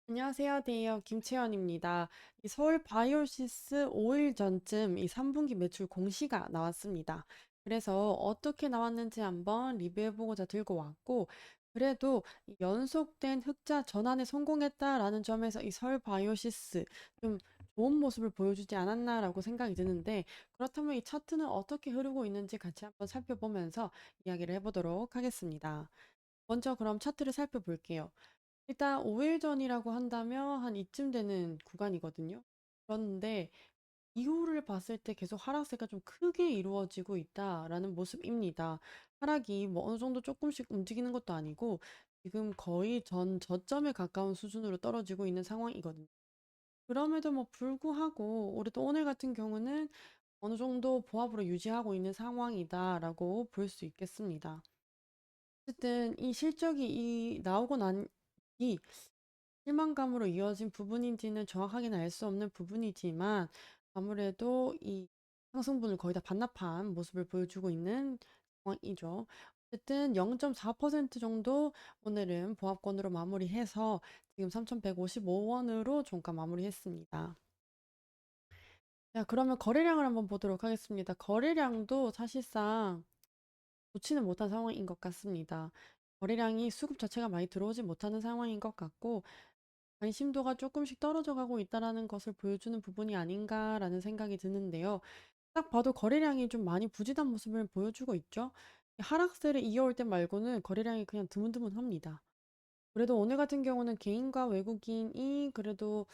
안녕하세요. 대여 김채연입니다. 이 서울 바이오시스 5일 전쯤 이 3분기 매출 공시가 나왔습니다. 그래서 어떻게 나왔는지 한번 리뷰해보고자 들고 왔고, 그래도 이 연속된 흑자 전환에 성공했다라는 점에서 이 서울 바이오시스 좀 좋은 모습을 보여주지 않았나라고 생각이 드는데, 그렇다면 이 차트는 어떻게 흐르고 있는지 같이 한번 살펴보면서 이야기를 해보도록 하겠습니다. 먼저 그럼 차트를 살펴볼게요. 일단 5일 전이라고 한다면 한 이쯤 되는 구간이거든요. 그런데 이후를 봤을 때 계속 하락세가 좀 크게 이루어지고 있다라는 모습입니다. 하락이 뭐 어느 정도 조금씩 움직이는 것도 아니고 지금 거의 전 저점에 가까운 수준으로 떨어지고 있는 상황이거든요. 그럼에도 뭐 불구하고 우리도 오늘 같은 경우는 어느 정도 보합으로 유지하고 있는 상황이다라고 볼 수 있겠습니다. 어쨌든 이 실적이 나오고 난 이 실망감으로 이어진 부분인지는 정확하게는 알 수 없는 부분이지만 아무래도 이 상승분을 거의 다 반납한 모습을 보여주고 있는 상황이죠. 어쨌든 0.4% 정도 오늘은 보합권으로 마무리해서 지금 3,155원으로 종가 마무리했습니다. 자, 그러면 거래량을 한번 보도록 하겠습니다. 거래량도 사실상 좋지는 못한 상황인 것 같습니다. 거래량이 수급 자체가 많이 들어오지 못하는 상황인 것 같고 관심도가 조금씩 떨어져 가고 있다라는 것을 보여주는 부분이 아닌가라는 생각이 드는데요. 딱 봐도 거래량이 좀 많이 부진한 모습을 보여주고 있죠. 하락세를 이어올 때 말고는 거래량이 그냥 드문드문합니다. 그래도 오늘 같은 경우는 개인과 외국인이 그래도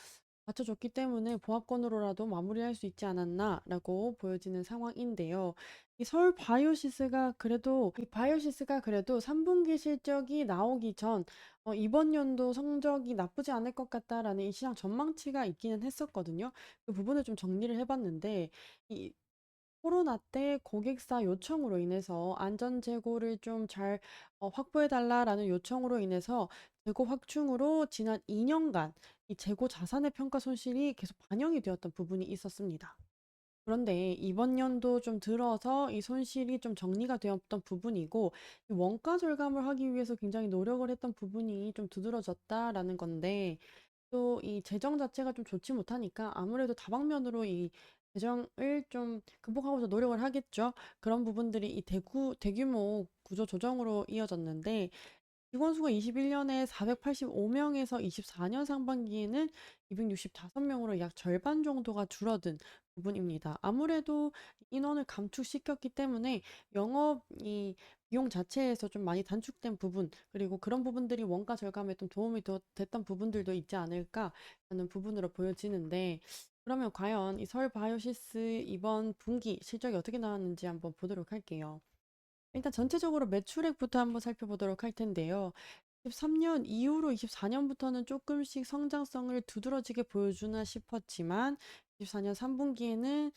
맞춰줬기 때문에 보합권으로라도 마무리할 수 있지 않았나라고 보여지는 상황인데요. 이 바이오시스가 그래도 3분기 실적이 나오기 전 이번 연도 성적이 나쁘지 않을 것 같다라는 이 시장 전망치가 있기는 했었거든요. 그 부분을 좀 정리를 해봤는데 이 코로나 때 고객사 요청으로 인해서 안전 재고를 좀 잘 확보해 달라라는 요청으로 인해서 재고 확충으로 지난 2년간 이 재고 자산의 평가 손실이 계속 반영이 되었던 부분이 있었습니다. 그런데 이번 연도 좀 들어서 이 손실이 좀 정리가 되었던 부분이고 이 원가 절감을 하기 위해서 굉장히 노력을 했던 부분이 좀 두드러졌다라는 건데 또 이 재정 자체가 좀 좋지 못하니까 아무래도 다방면으로 이 재정을 좀 극복하고자 노력을 하겠죠. 그런 부분들이 이 대규모 구조 조정으로 이어졌는데 직원 수가 21년에 485명에서 24년 상반기에는 265명으로 약 절반 정도가 줄어든 부분입니다. 아무래도 인원을 감축시켰기 때문에 영업 이 비용 자체에서 좀 많이 단축된 부분, 그리고 그런 부분들이 원가 절감에 좀 도움이 됐던 부분들도 있지 않을까라는 부분으로 보여지는데, 그러면 과연 이 서울 바이오시스 이번 분기 실적이 어떻게 나왔는지 한번 보도록 할게요. 일단 전체적으로 매출액부터 한번 살펴보도록 할 텐데요. 13년 이후로 24년부터는 조금씩 성장성을 두드러지게 보여주나 싶었지만 24년 3분기에는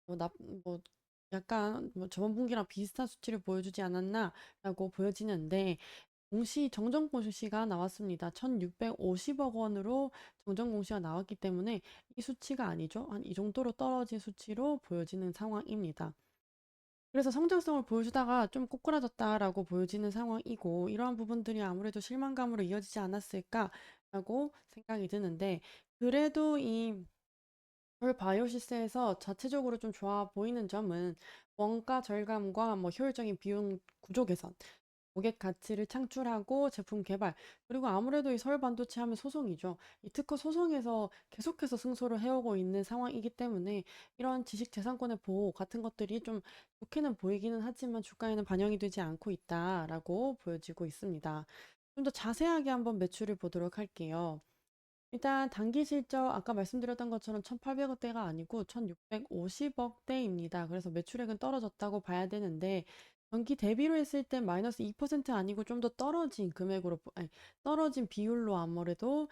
뭐, 뭐 약간 뭐 저번 분기랑 비슷한 수치를 보여주지 않았나라고 보여지는데 정정 공시가 나왔습니다. 1,650억 원으로 정정 공시가 나왔기 때문에 이 수치가 아니죠. 한 이 정도로 떨어진 수치로 보여지는 상황입니다. 그래서 성장성을 보여주다가 좀 꼬꾸라졌다라고 보여지는 상황이고 이러한 부분들이 아무래도 실망감으로 이어지지 않았을까라고 생각이 드는데 그래도 이 서울 바이오시스에서 자체적으로 좀 좋아 보이는 점은 원가 절감과 뭐 효율적인 비용 구조 개선, 고객 가치를 창출하고 제품 개발, 그리고 아무래도 이 서울 반도체 하면 소송이죠. 이 특허 소송에서 계속해서 승소를 해오고 있는 상황이기 때문에 이런 지식 재산권의 보호 같은 것들이 좀 좋게는 보이기는 하지만 주가에는 반영이 되지 않고 있다라고 보여지고 있습니다. 좀 더 자세하게 한번 매출을 보도록 할게요. 일단 단기 실적 아까 말씀드렸던 것처럼 1,800억대가 아니고 1,650억대입니다. 그래서 매출액은 떨어졌다고 봐야 되는데 전기 대비로 했을 때 마이너스 2% 아니고 좀 더 떨어진 금액으로 아니, 떨어진 비율로 아무래도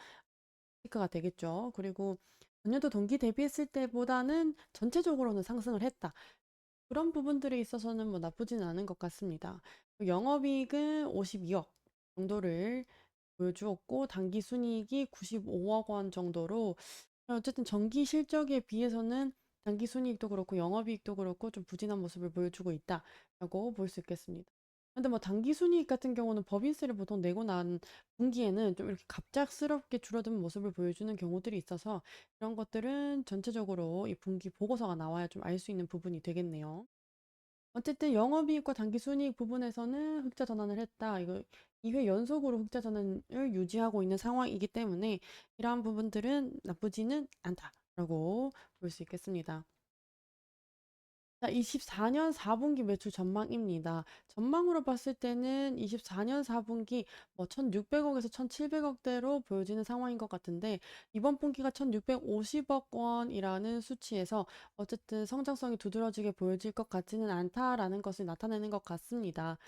체크가 되겠죠. 그리고 전년도 동기 대비했을 때보다는 전체적으로는 상승을 했다. 그런 부분들에 있어서는 뭐 나쁘지는 않은 것 같습니다. 영업이익은 52억 정도를 보여주었고 단기 순이익이 95억 원 정도로 어쨌든 전기 실적에 비해서는 단기 순이익도 그렇고 영업이익도 그렇고 좀 부진한 모습을 보여주고 있다라고 볼 수 있겠습니다. 근데 뭐 단기 순이익 같은 경우는 법인세를 보통 내고 난 분기에는 좀 이렇게 갑작스럽게 줄어든 모습을 보여주는 경우들이 있어서 이런 것들은 전체적으로 이 분기 보고서가 나와야 좀 알 수 있는 부분이 되겠네요. 어쨌든 영업이익과 당기순이익 부분에서는 흑자 전환을 했다. 이거 2회 연속으로 흑자 전환을 유지하고 있는 상황이기 때문에 이러한 부분들은 나쁘지는 않다라고 볼 수 있겠습니다. 자, 24년 4분기 매출 전망입니다. 전망으로 봤을 때는 24년 4분기 뭐 1,600억에서 1,700억대로 보여지는 상황인 것 같은데 이번 분기가 1,650억 원이라는 수치에서 어쨌든 성장성이 두드러지게 보여질 것 같지는 않다라는 것을 나타내는 것 같습니다.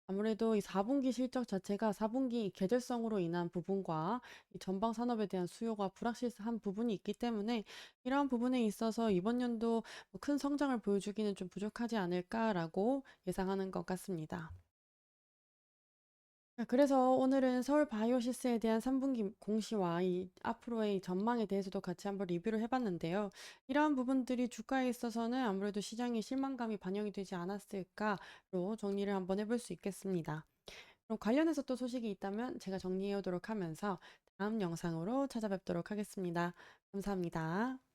아무래도 이 4분기 실적 자체가 4분기 계절성으로 인한 부분과 이 전방 산업에 대한 수요가 불확실한 부분이 있기 때문에 이러한 부분에 있어서 이번 연도 뭐큰 성장을 보여주기는 좀 부족하지 않을까라고 예상하는 것 같습니다. 그래서 오늘은 서울 바이오시스에 대한 3분기 공시와 이 앞으로의 이 전망에 대해서도 같이 한번 리뷰를 해봤는데요. 이러한 부분들이 주가에 있어서는 아무래도 시장의 실망감이 반영이 되지 않았을까로 정리를 한번 해볼 수 있겠습니다. 그럼 관련해서 또 소식이 있다면 제가 정리해 오도록 하면서 다음 영상으로 찾아뵙도록 하겠습니다. 감사합니다.